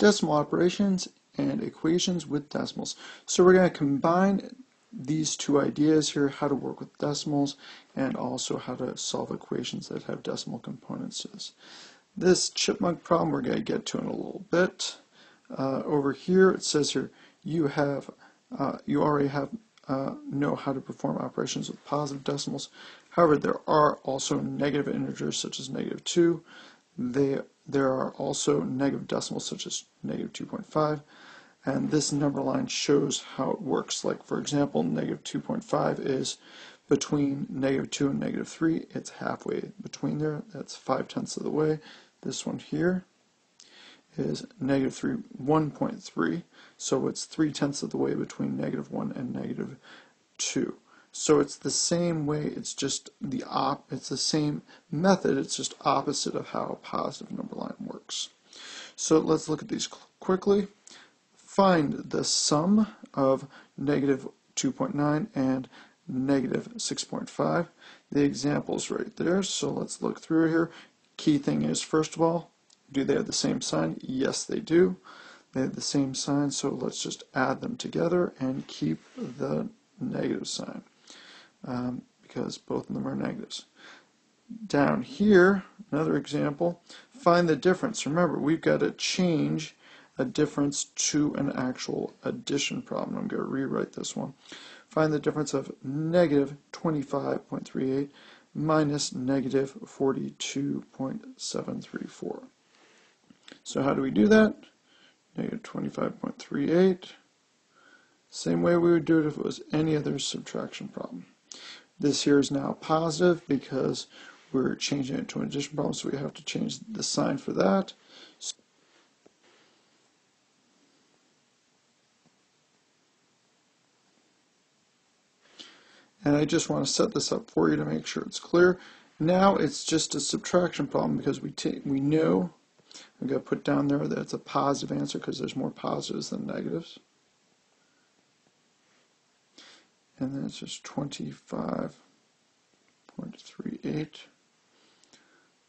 decimal operations and equations with decimals. So we're going to combine these two ideas here, how to work with decimals and also how to solve equations that have decimal components to this. This chipmunk problem we're going to get to in a little bit. Over here it says here you already know how to perform operations with positive decimals. However, there are also negative integers such as -2. There are also negative decimals such as -2.5, and this number line shows how it works. Like for example, -2.5 is between -2 and -3. It's halfway between there. That's 5/10 of the way. This one here is -1.3, so it's 3/10 of the way between -1 and -2. So it's the same way, it's just it's the same method, it's just opposite of how a positive number line works. So let's look at these quickly. Find the sum of -2.9 and -6.5. The example's right there, so let's look through here. Key thing is, first of all, do they have the same sign? Yes, they do. They have the same sign, so let's just add them together and keep the negative sign. Because both of them are negatives. Down here, another example, find the difference. Remember, we've got to change a difference to an actual addition problem. I'm going to rewrite this one. Find the difference of -25.38 minus -42.734. So how do we do that? -25.38. Same way we would do it if it was any other subtraction problem. This here is now positive because we're changing it to an addition problem, so we have to change the sign for that. And I just want to set this up for you to make sure it's clear. Now it's just a subtraction problem because we know, I'm going to put down there that it's a positive answer because there's more positives than negatives. And then it's just 25.38.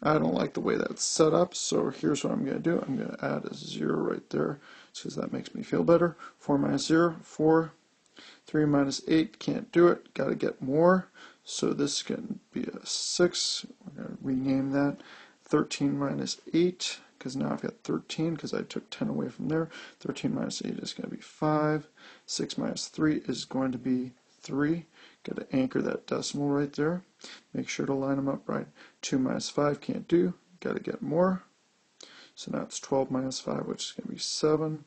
I don't like the way that's set up, so here's what I'm going to do. I'm going to add a 0 right there because that makes me feel better. 4 minus 0, 4. 3 minus 8, can't do it. Got to get more. So this is going to be a 6. We're going to rename that. 13 minus 8, because now I've got 13 because I took 10 away from there. 13 minus 8 is going to be 5. 6 minus 3 is going to be 3. Got to anchor that decimal right there. Make sure to line them up right. 2 minus 5 can't do. Got to get more. So now it's 12 minus 5, which is going to be 7.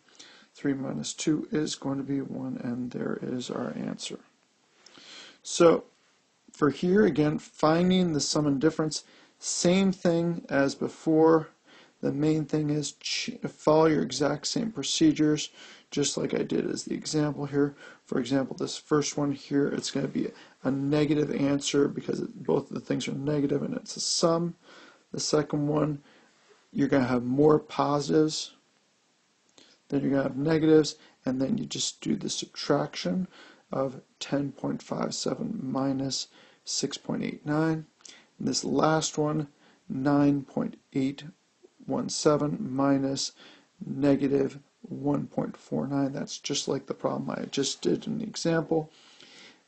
3 minus 2 is going to be 1, and there is our answer. So for here, again, finding the sum and difference, same thing as before. The main thing is follow your exact same procedures, just like I did as the example here. For example, this first one here, it's going to be a negative answer because both of the things are negative and it's a sum. The second one, you're going to have more positives, then you're going to have negatives, and then you just do the subtraction of 10.57 minus 6.89. And this last one, 9.817 minus negative 1.49. That's just like the problem I just did in the example.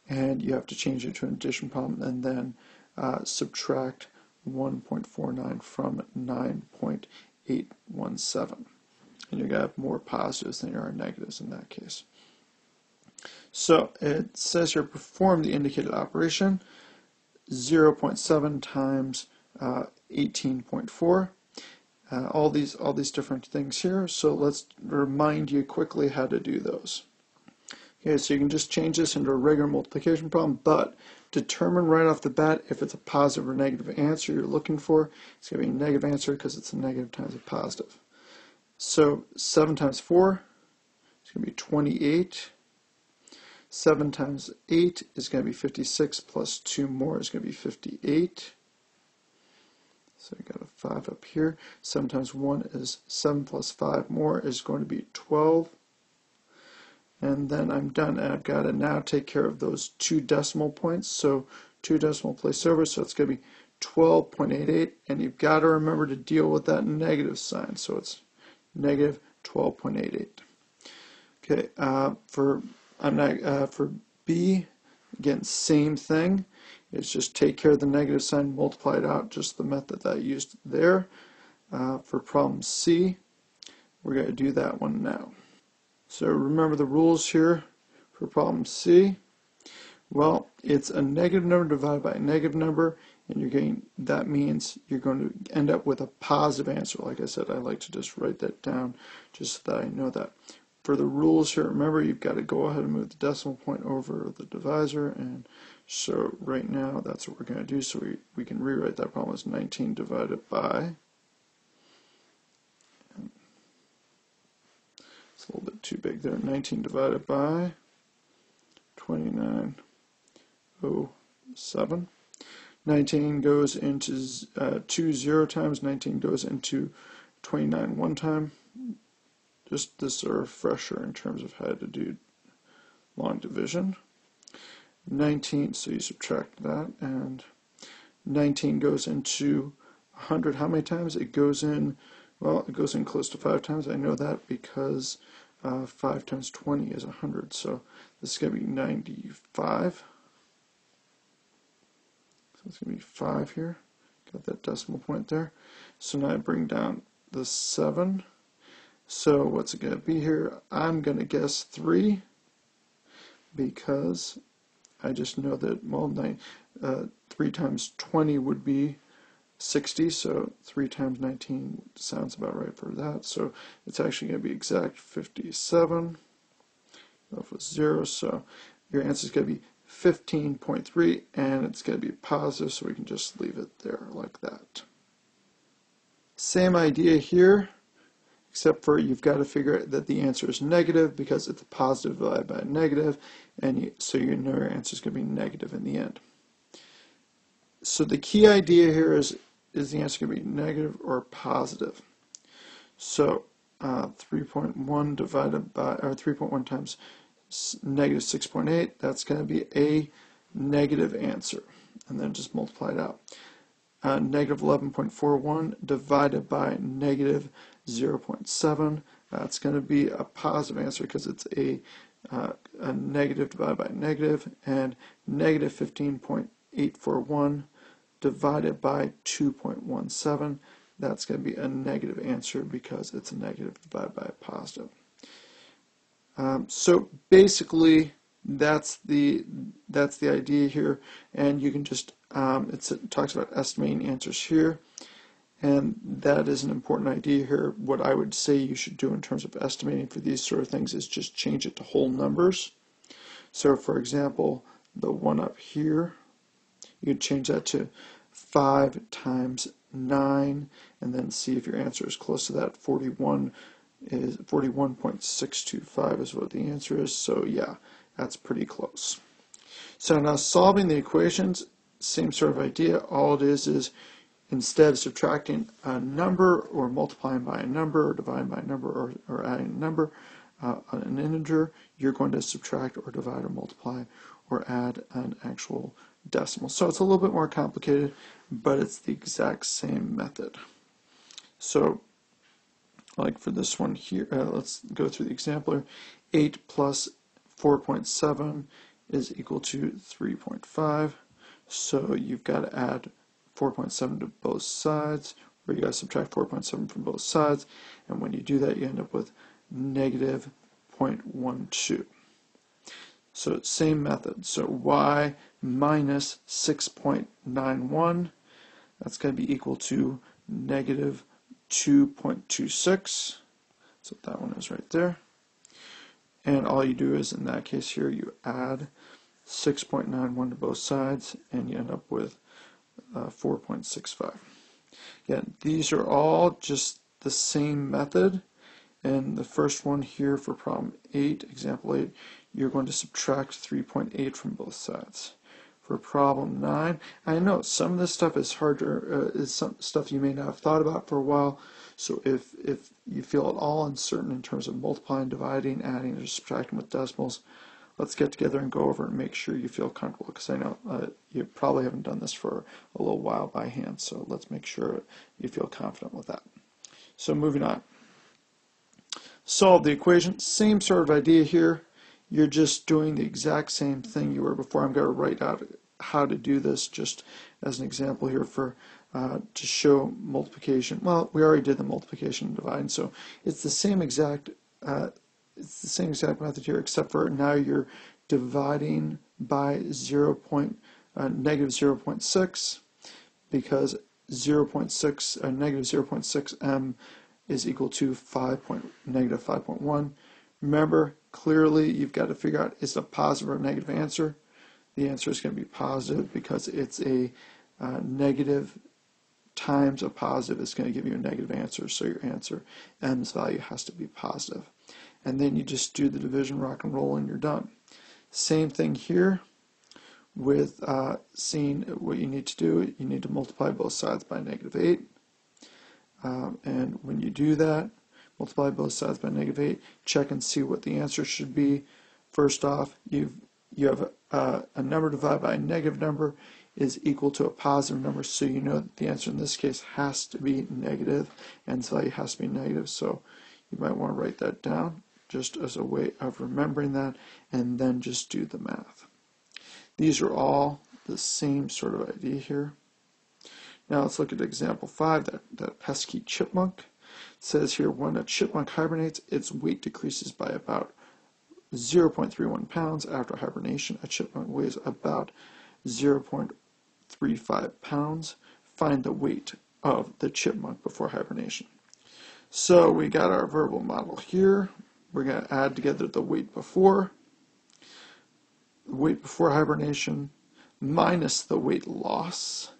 And you have to change it to an addition problem and then subtract 1.49 from 9.817. And you're going to have more positives than you are negatives in that case. So it says here, perform the indicated operation, 0.7 times 18.4. All these different things here. So let's remind you quickly how to do those. Okay, so you can just change this into a regular multiplication problem, but determine right off the bat if it's a positive or negative answer you're looking for. It's going to be a negative answer because it's a negative times a positive. So 7 times 4 is going to be 28. 7 times 8 is going to be 56, plus 2 more is going to be 58. So we got a 5 up here. 7 times 1 is 7 plus 5 more is going to be 12. And then I'm done, and I've got to now take care of those 2 decimal points. So 2 decimal place over, so it's going to be 12.88, and you've got to remember to deal with that negative sign. So it's negative 12.88. Okay, for B, again, same thing. It's just take care of the negative sign, multiply it out, just the method that I used there. For problem C, we're going to do that one now. So remember the rules here for problem C. Well, it's a negative number divided by a negative number, and that means you're going to end up with a positive answer. Like I said, I like to just write that down just so that I know that. For the rules here, remember you've got to go ahead and move the decimal point over the divisor, and so right now that's what we're going to do. So we can rewrite that problem as 19 divided by, it's a little bit too big there, 19 divided by 2907. 19 goes into 2 0 times, 19 goes into 29 one time. Just this is a refresher in terms of how to do long division. 19, so you subtract that, and 19 goes into 100 how many times? It goes in, well, it goes in close to 5 times. I know that because 5 times 20 is 100, so this is going to be 95. So it's going to be 5 here. Got that decimal point there. So now I bring down the 7. So what's it going to be here? I'm going to guess 3 because I just know that, well, 3 times 20 would be 60, so 3 times 19 sounds about right for that. So it's actually going to be exact 57. That was 0, so your answer is going to be 15.3, and it's going to be positive, so we can just leave it there like that. Same idea here, except for you've got to figure out that the answer is negative because it's a positive divided by a negative, and so you know your answer is going to be negative in the end. So the key idea here is the answer going to be negative or positive? So 3.1 divided by, or 3.1 times negative 6.8, that's going to be a negative answer, and then just multiply it out. Negative 11.41 divided by negative 0.7, that's going to be a positive answer because it's a negative divided by negative, and negative 15.841 divided by 2.17, that's going to be a negative answer because it's a negative divided by a positive. So basically that's the idea here, and you can just it talks about estimating answers here, and that is an important idea here. What I would say you should do in terms of estimating for these sort of things is just change it to whole numbers. So for example, the one up here, you could change that to 5 times 9, and then see if your answer is close to that. 41.625 is what the answer is, so yeah, that's pretty close. So now solving the equations, same sort of idea. All it is instead of subtracting a number or multiplying by a number or dividing by a number or adding a number, an integer, you're going to subtract or divide or multiply or add an actual decimal. So it's a little bit more complicated, but it's the exact same method. So like for this one here, let's go through the example here. 8 plus 4.7 is equal to 3.5. So you've got to add 4.7 to both sides, or you got to subtract 4.7 from both sides, and when you do that, you end up with negative 0.12. So same method. So y minus 6.91, that's going to be equal to negative 2.26. So that one is right there. And all you do is, in that case here, you add 6.91 to both sides, and you end up with 4.65. Again, these are all just the same method. And the first one here for problem 8, example 8, you're going to subtract 3.8 from both sides. For problem 9, I know some of this stuff is harder, is some stuff you may not have thought about for a while. So if you feel at all uncertain in terms of multiplying, dividing, adding, or subtracting with decimals, let's get together and go over and make sure you feel comfortable, because I know you probably haven't done this for a little while by hand. So let's make sure you feel confident with that. So moving on. solve the equation. Same sort of idea here. You're just doing the exact same thing you were before. I'm going to write out how to do this just as an example here for to show multiplication. Well, we already did the multiplication and divide, so it's the same exact method here, except for now you're dividing by negative 0.6, because negative 0.6 m is equal to negative 5.1. Remember, clearly you've got to figure out, is it a positive or a negative answer? The answer is going to be positive because it's a negative times a positive is going to give you a negative answer. So your answer, m's value, has to be positive. And then you just do the division, rock and roll, and you're done. Same thing here with seeing what you need to do. You need to multiply both sides by negative 8. And when you do that, multiply both sides by negative 8, check and see what the answer should be. First off, you have a number divided by a negative number is equal to a positive number, so you know that the answer in this case has to be negative, and its value has to be negative. So you might want to write that down just as a way of remembering that, and then just do the math. These are all the same sort of idea here. Now let's look at example 5, that pesky chipmunk. It says here, when a chipmunk hibernates, its weight decreases by about 0.31 pounds. After hibernation, a chipmunk weighs about 0.35 pounds. Find the weight of the chipmunk before hibernation. So we got our verbal model here. We're going to add together the weight before hibernation minus the weight loss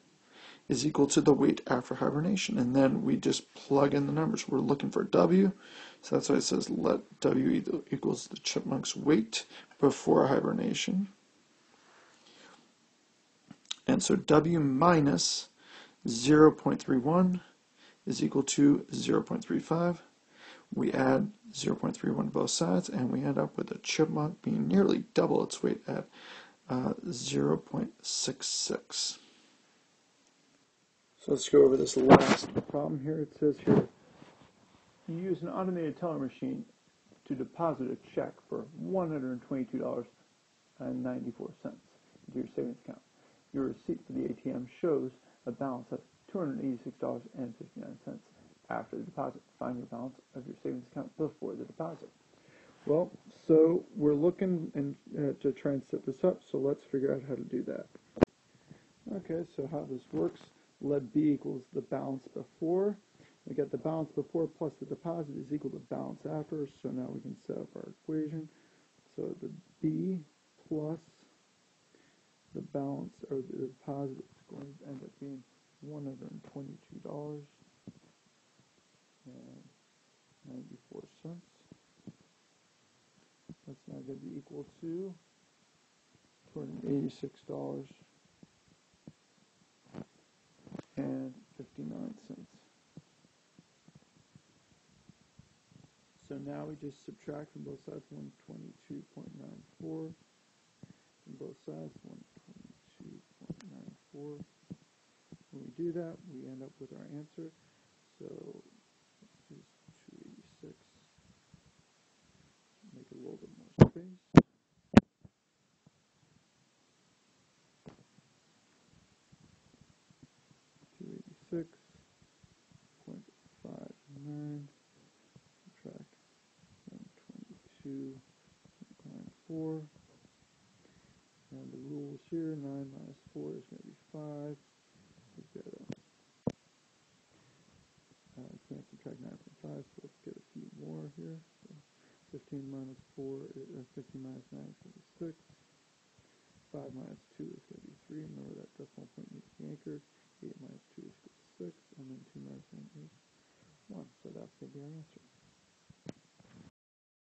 is equal to the weight after hibernation. And then we just plug in the numbers. We're looking for W, so that's why it says let W equals the chipmunk's weight before hibernation. And so W minus 0.31 is equal to 0.35. We add 0.31 to both sides, and we end up with a chipmunk being nearly double its weight at 0.66. So let's go over this last problem here. It says here, you use an automated teller machine to deposit a check for $122.94 into your savings account. Your receipt for the ATM shows a balance of $286.59 after the deposit. Find your balance of your savings account before the deposit. Well, so we're looking to try and set this up, so let's figure out how to do that. Okay, so how this works, let B equals the balance before. We get the balance before plus the deposit is equal to balance after, so now we can set up our equation. So the B plus the balance, or the deposit, is going to end up being $122.94. That's now going to be equal to $286.59. So now we just subtract from both sides 122.94. From both sides 122.94. When we do that, we end up with our answer. So let's do 286. Make it a little bit more space. 286.59. Subtract 122.94. And the rules here, 9 minus 4 is going to be 5. We've got can't subtract 9 from 5, so let's get a few more here. So 15 minus 4, 15 minus 9 is going to be 6. 5 minus 2 is going to be 3. Remember that decimal point